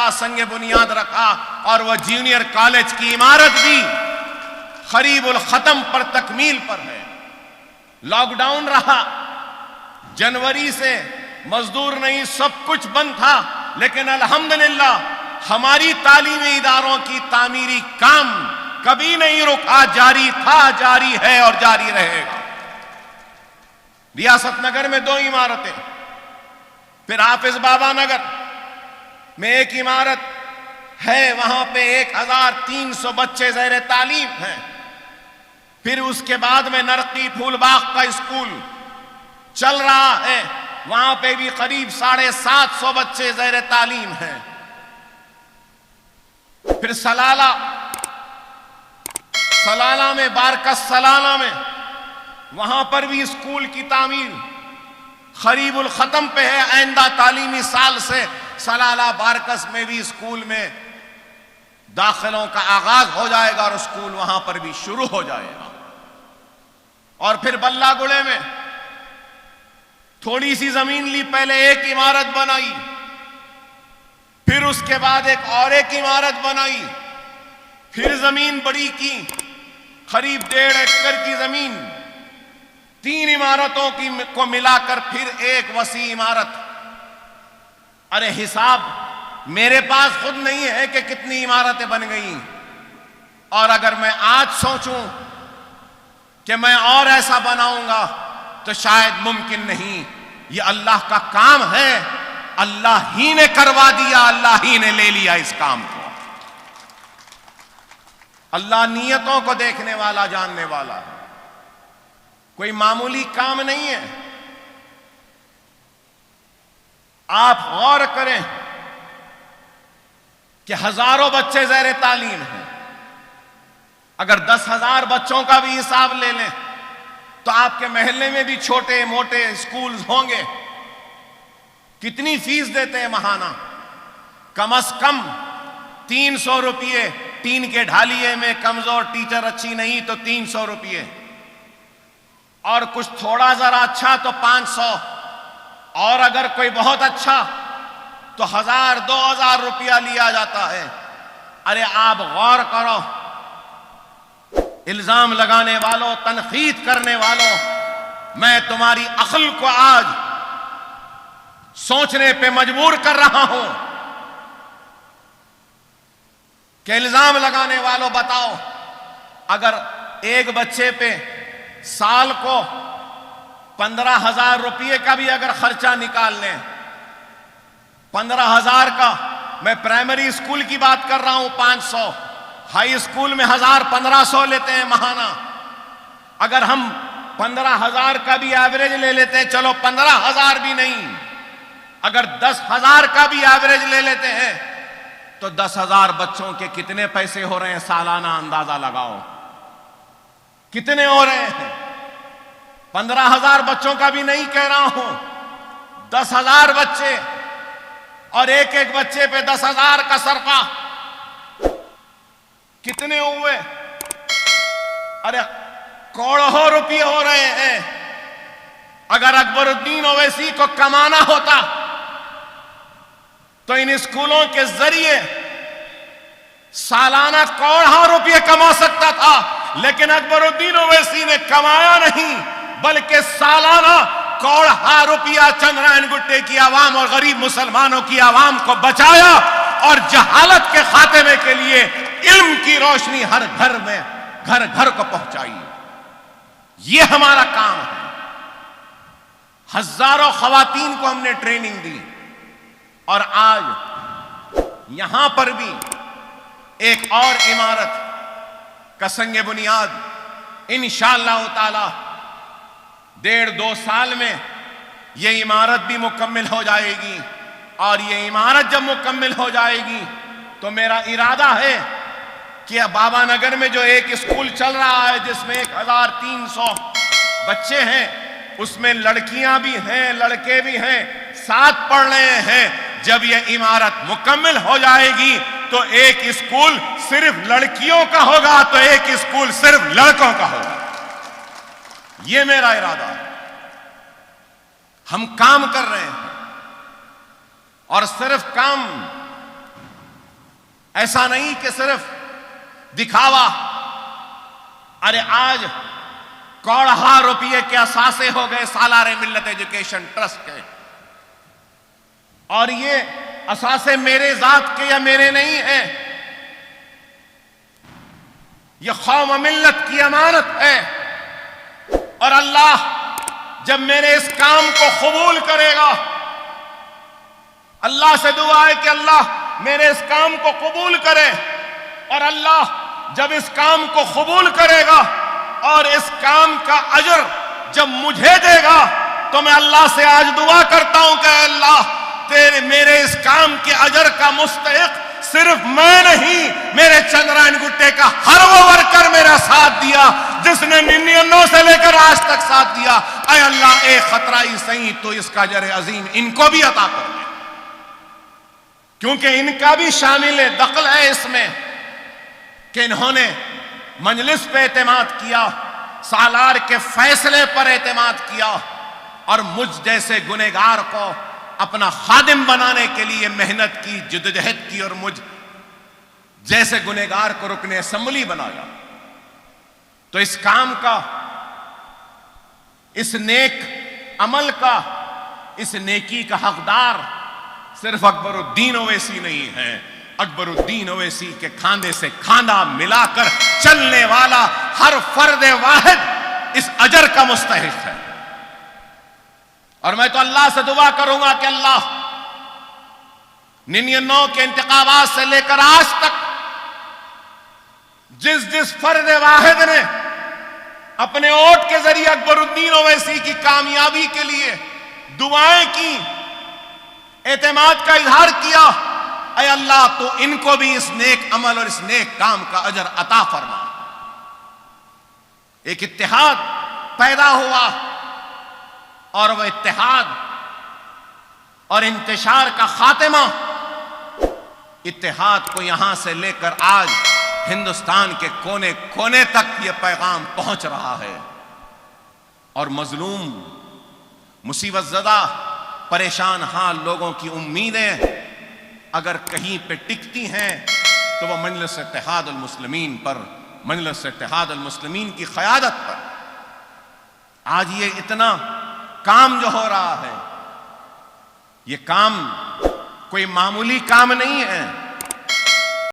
का संग बुनियाद रखा और वह जूनियर कॉलेज की इमारत भी करीबुल खत्म पर, तकमील पर है। लॉकडाउन रहा, जनवरी से मजदूर नहीं, सब कुछ बंद था, लेकिन अल्हम्दुलिल्लाह हमारी तालीमी इदारों की तामीरी काम कभी नहीं रुका, जारी था, जारी है और जारी रहेगा। रियासत नगर में 2 इमारतें, फिर हाफिज बाबा नगर में एक इमारत है, वहां पे 1300 बच्चे ज़ैर तालीम हैं। फिर उसके बाद में नरकी फूलबाग का स्कूल चल रहा है, वहां पे भी करीब 750 बच्चे ज़ैर तालीम हैं। फिर सलाला में, बारकस सलाला में, वहां पर भी स्कूल की तामीर करीबुल खत्म पे है। आइंदा तालीमी साल से सलाला बारकस में भी स्कूल में दाखिलों का आगाज हो जाएगा और स्कूल वहां पर भी शुरू हो जाएगा। और फिर बल्लागुड़े में थोड़ी सी जमीन ली, पहले एक इमारत बनाई, फिर उसके बाद एक इमारत बनाई, फिर जमीन बड़ी की, करीब 1.5 एकड़ की जमीन, 3 इमारतों को मिलाकर फिर एक वसी इमारत। अरे हिसाब मेरे पास खुद नहीं है कि कितनी इमारतें बन गई, और अगर मैं आज सोचूं कि मैं और ऐसा बनाऊंगा तो शायद मुमकिन नहीं। ये अल्लाह का काम है, अल्लाह ही ने करवा दिया, अल्लाह ही ने ले लिया इस काम को। अल्लाह नियतों को देखने वाला, जानने वाला है, कोई मामूली काम नहीं है। आप गौर करें कि हजारों बच्चे ज़ैर तालीम हैं। अगर 10,000 बच्चों का भी हिसाब ले लें तो आपके मोहल्ले में भी छोटे मोटे स्कूल होंगे। कितनी फीस देते हैं महाना? कम से कम 300 रुपये। टीन के ढालिए में कमजोर टीचर अच्छी नहीं तो 300 रुपये, और कुछ थोड़ा जरा अच्छा तो 500, और अगर कोई बहुत अच्छा तो 1,000-2,000 रुपया लिया जाता है। अरे आप गौर करो, इल्जाम लगाने वालों, तनकीद करने वालों, मैं तुम्हारी अक्ल को आज सोचने पे मजबूर कर रहा हूं कि इल्जाम लगाने वालों बताओ, अगर एक बच्चे पे साल को 15,000 रुपये का भी अगर खर्चा निकाल लें, 15,000 का, मैं प्राइमरी स्कूल की बात कर रहा हूं 500, हाई स्कूल में 1,000-1,500 लेते हैं महाना। अगर हम 15,000 का भी एवरेज ले लेते हैं, चलो 15,000 भी नहीं, अगर 10,000 का भी एवरेज ले लेते हैं तो 10,000 बच्चों के कितने पैसे हो रहे हैं? सालाना अंदाजा लगाओ कितने हो रहे हैं। 15,000 बच्चों का भी नहीं कह रहा हूं, 10,000 बच्चे, और एक एक बच्चे पे 10,000 का सरका, कितने हुए? अरे करोड़ों रुपये हो रहे हैं। अगर अकबरुद्दीन ओवैसी को कमाना होता तो इन स्कूलों के जरिए सालाना करोड़ों रुपये कमा सकता था, लेकिन अकबरुद्दीन ओवैसी ने कमाया नहीं, बल्कि सालाना करोड़ों रुपया चंद्रायन गुट्टे की आवाम और गरीब मुसलमानों की आवाम को बचाया और जहालत के खात्मे के लिए इल्म की रोशनी हर घर में, घर घर को पहुंचाई। ये हमारा काम है। हजारों खवातीन को हमने ट्रेनिंग दी, और आज यहां पर भी एक और इमारत का संगे बुनियाद इंशाअल्लाह ताला 1.5-2 साल में यह इमारत भी मुकम्मिल हो जाएगी। और यह इमारत जब मुकम्मिल हो जाएगी तो मेरा इरादा है कि बाबा नगर में जो एक स्कूल चल रहा है जिसमें 1,300 बच्चे हैं, उसमें लड़कियां भी हैं, लड़के भी हैं, साथ पढ़ रहे हैं। जब यह इमारत मुकम्मिल हो जाएगी तो एक स्कूल सिर्फ लड़कियों का होगा तो एक स्कूल सिर्फ लड़कों का होगा। यह मेरा इरादा है। हम काम कर रहे हैं, और सिर्फ काम ऐसा नहीं कि सिर्फ दिखावा। अरे आज करोड़ों रुपये के असासे हो गए सालारे मिल्लत एजुकेशन ट्रस्ट के, और ये असासे मेरे जात के या मेरे नहीं है, ये कौम मिल्लत की अमानत है। और अल्लाह जब मेरे इस काम को कबूल करेगा, अल्लाह से दुआ है कि अल्लाह मेरे इस काम को कबूल करे, और अल्लाह जब इस काम को कबूल करेगा और इस काम का अजर जब मुझे देगा, तो मैं अल्लाह से आज दुआ करता हूं कि अल्लाह तेरे मेरे इस काम के अजर का मुस्तहिक सिर्फ मैं नहीं, मेरे चंद्रायन गुट्टे का हर वो वर्कर मेरा साथ दिया जिसने 99 से लेकर आज तक साथ दिया। ऐ अल्लाह एक खतरा ही सही तो इसका अजर अजीम इनको भी अता कर दे, क्योंकि इनका भी शामिल है, दखल है इसमें कि इन्होंने मजलिस पे एतमाद किया, सालार के फैसले पर एतमाद किया, और मुझ जैसे गुनहगार को अपना खादिम बनाने के लिए मेहनत की, जिद्दोजहद की, और मुझ जैसे गुनहगार को रुकने असेंबली बनाया। तो इस काम का, इस नेक अमल का, इस नेकी का हकदार सिर्फ अकबरुद्दीन ओवैसी नहीं है, अकबरुद्दीन ओवैसी के खांधे से खांधा मिलाकर चलने वाला हर फर्द वाहिद इस अजर का मुस्तहिक है। और मैं तो अल्लाह से दुआ करूंगा कि अल्लाह 99 के इंतखाबात से लेकर आज तक जिस जिस फर्द वाहिद ने अपने वोट के जरिए अकबरुद्दीन ओवैसी की कामयाबी के लिए दुआएं की, एतमाद का इजहार किया, ऐ अल्लाह तो इनको भी इस नेक अमल और इस नेक काम का अजर अता फरमा। एक इत्तेहाद पैदा हुआ, और वह इत्तेहाद और इंतशार का खात्मा, इत्तेहाद को यहां से लेकर आज हिंदुस्तान के कोने कोने तक यह पैगाम पहुंच रहा है। और मजलूम, मुसीबत ज़दा, परेशान हाल लोगों की उम्मीदें अगर कहीं पे टिकती हैं तो वह मजलिस इत्तेहाद अल मुस्लिमीन पर, मजलिस इत्तेहाद अल मुस्लिमीन की क़यादत पर। आज ये इतना काम जो हो रहा है, ये काम कोई मामूली काम नहीं है।